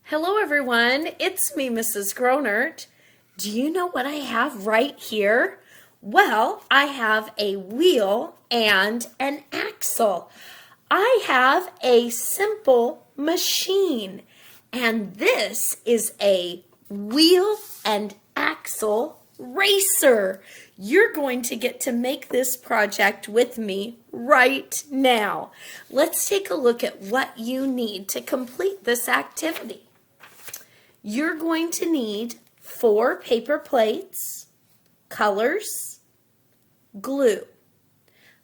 Hello everyone, it's me, Mrs. Gronert. Do you know what I have right here? Well, I have a wheel and an axle. I have a simple machine, and this is a wheel and axle racer. You're going to get to make this project with me right now. Let's take a look at what you need to complete this activity. You're going to need 4 paper plates, colors, glue,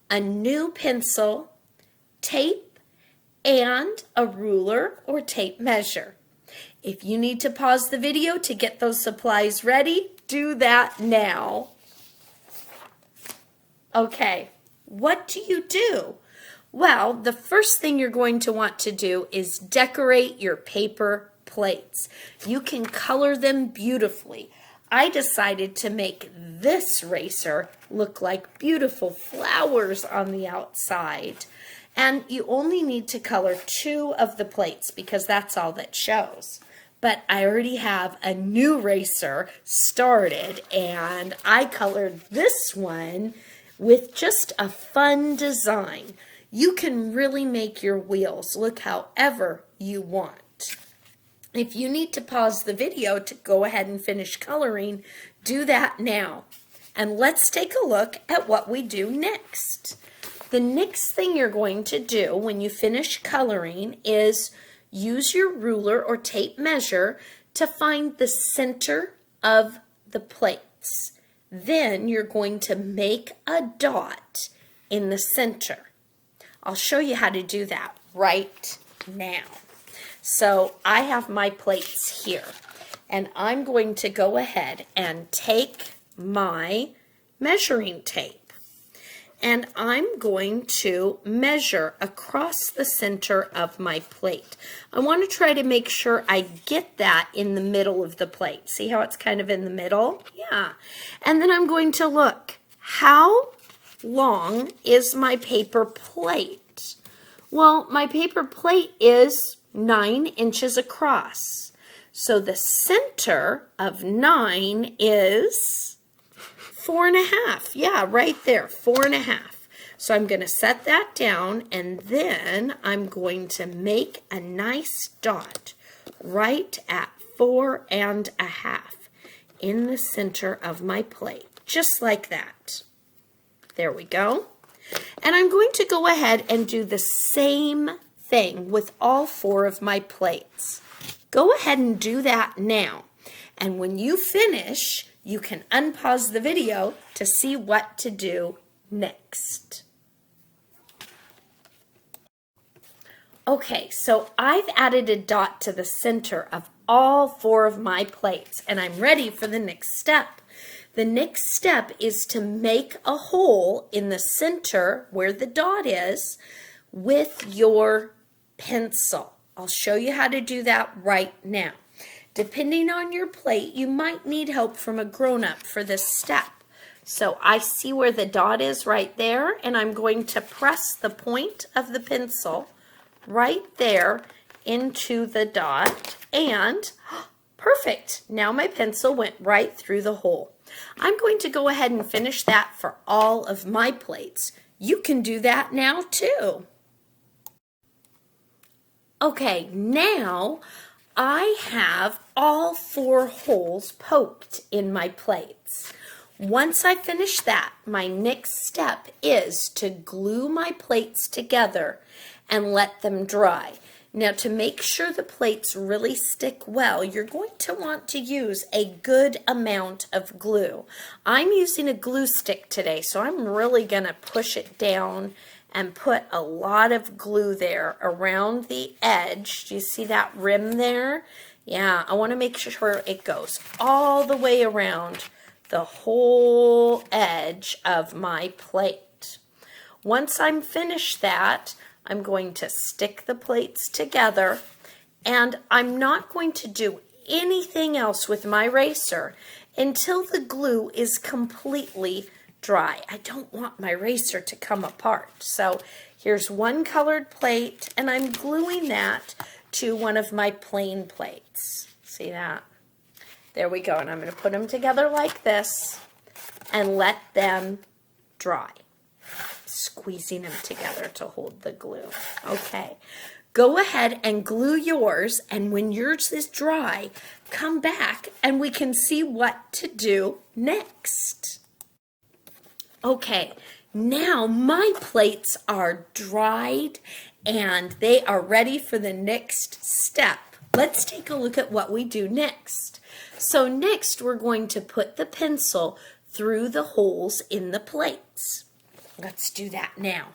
a new pencil, tape, and a ruler or tape measure. If you need to pause the video to get those supplies ready, do that now. Okay, what do you do? Well, the first thing you're going to want to do is decorate your paper plates. You can color them beautifully. I decided to make this racer look like beautiful flowers on the outside. And you only need to color 2 of the plates because that's all that shows. But I already have a new racer started, and I colored this one with just a fun design. You can really make your wheels look however you want. If you need to pause the video to go ahead and finish coloring, do that now. And let's take a look at what we do next. The next thing you're going to do when you finish coloring is use your ruler or tape measure to find the center of the plates. Then you're going to make a dot in the center. I'll show you how to do that right now. So I have my plates here, and I'm going to go ahead and take my measuring tape, and I'm going to measure across the center of my plate. I want to try to make sure I get that in the middle of the plate. See how it's kind of in the middle? Yeah. And then I'm going to look, how long is my paper plate? Well, my paper plate is 9 inches across. So the center of 9 is 4.5. Yeah, right there, 4.5. So I'm going to set that down, and then I'm going to make a nice dot right at 4.5 in the center of my plate, just like that. There we go. And I'm going to go ahead and do the same thing with all 4 of my plates. Go ahead and do that now. And when you finish, you can unpause the video to see what to do next. Okay, so I've added a dot to the center of all 4 of my plates, and I'm ready for the next step. The next step is to make a hole in the center where the dot is with your pencil. I'll show you how to do that right now. Depending on your plate, you might need help from a grown-up for this step. So I see where the dot is right there, and I'm going to press the point of the pencil right there into the dot, and perfect. Now my pencil went right through the hole. I'm going to go ahead and finish that for all of my plates. You can do that now too. Okay, now I have all 4 holes poked in my plates. Once I finish that, my next step is to glue my plates together and let them dry. Now, to make sure the plates really stick well, you're going to want to use a good amount of glue. I'm using a glue stick today, so I'm really going to push it down and put a lot of glue there around the edge. Do you see that rim there? Yeah, I want to make sure it goes all the way around the whole edge of my plate. Once I'm finished that, I'm going to stick the plates together, and I'm not going to do anything else with my eraser until the glue is completely dry. I don't want my eraser to come apart. So here's one colored plate, and I'm gluing that to one of my plain plates. See that? There we go. And I'm going to put them together like this and let them dry. Squeezing them together to hold the glue. Okay. Go ahead and glue yours, and when yours is dry, come back and we can see what to do next. Okay, now my plates are dried and they are ready for the next step. Let's take a look at what we do next. So next we're going to put the pencil through the holes in the plates. Let's do that now.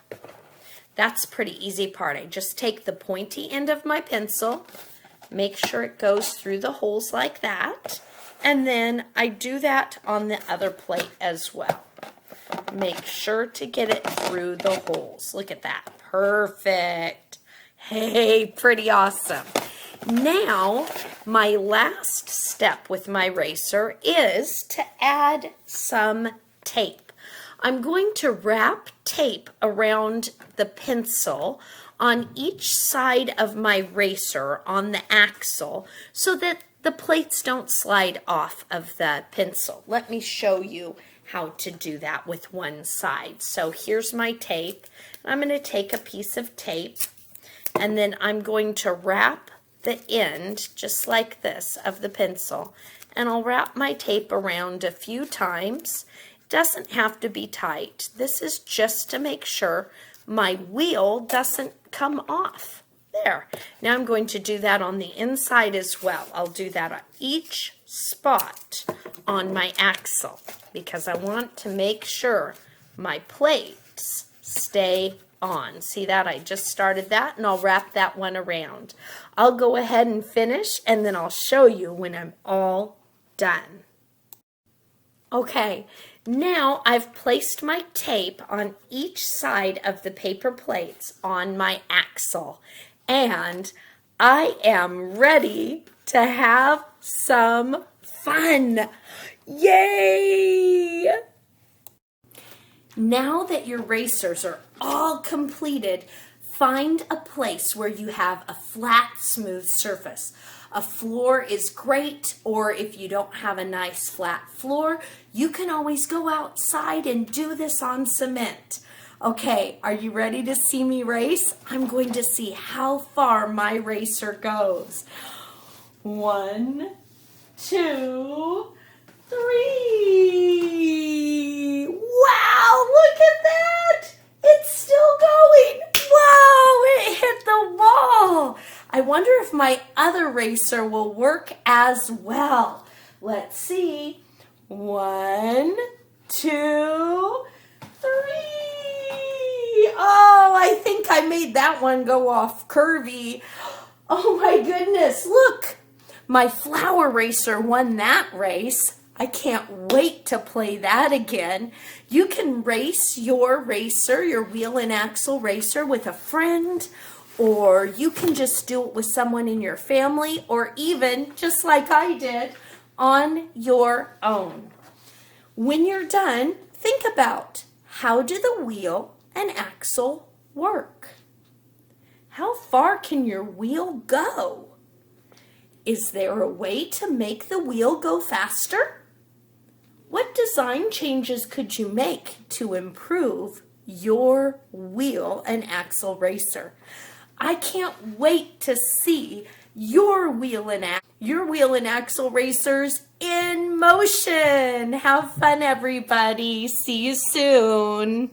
That's a pretty easy part. I just take the pointy end of my pencil, make sure it goes through the holes like that, and then I do that on the other plate as well. Make sure to get it through the holes. Look at that. Perfect. Hey, pretty awesome. Now, my last step with my eraser is to add some tape. I'm going to wrap tape around the pencil on each side of my eraser on the axle so that the plates don't slide off of the pencil. Let me show you how to do that with one side. So here's my tape. I'm going to take a piece of tape and then I'm going to wrap the end just like this of the pencil, and I'll wrap my tape around a few times. Doesn't have to be tight. This is just to make sure my wheel doesn't come off. There. Now I'm going to do that on the inside as well. I'll do that on each spot on my axle because I want to make sure my plates stay on. See that? I just started that and I'll wrap that one around. I'll go ahead and finish and then I'll show you when I'm all done. Okay. Now I've placed my tape on each side of the paper plates on my axle, and I am ready to have some fun. Yay! Now that your racers are all completed, find a place where you have a flat, smooth surface. A floor is great, or if you don't have a nice flat floor, you can always go outside and do this on cement. Okay, are you ready to see me race? I'm going to see how far my racer goes. 1, 2, 3. Wow, look at that! It's still going. Wow, it hit the wall. I wonder if my other racer will work as well. Let's see. 1, 2, 3. Oh, I think I made that one go off curvy. Oh my goodness, look. My flower racer won that race. I can't wait to play that again. You can race your racer, your wheel and axle racer, with a friend, or you can just do it with someone in your family, or even, just like I did, on your own. When you're done, think about, how do the wheel and axle work? How far can your wheel go? Is there a way to make the wheel go faster? What design changes could you make to improve your wheel and axle racer? I can't wait to see your wheel and axle racers in motion. Have fun, everybody. See you soon.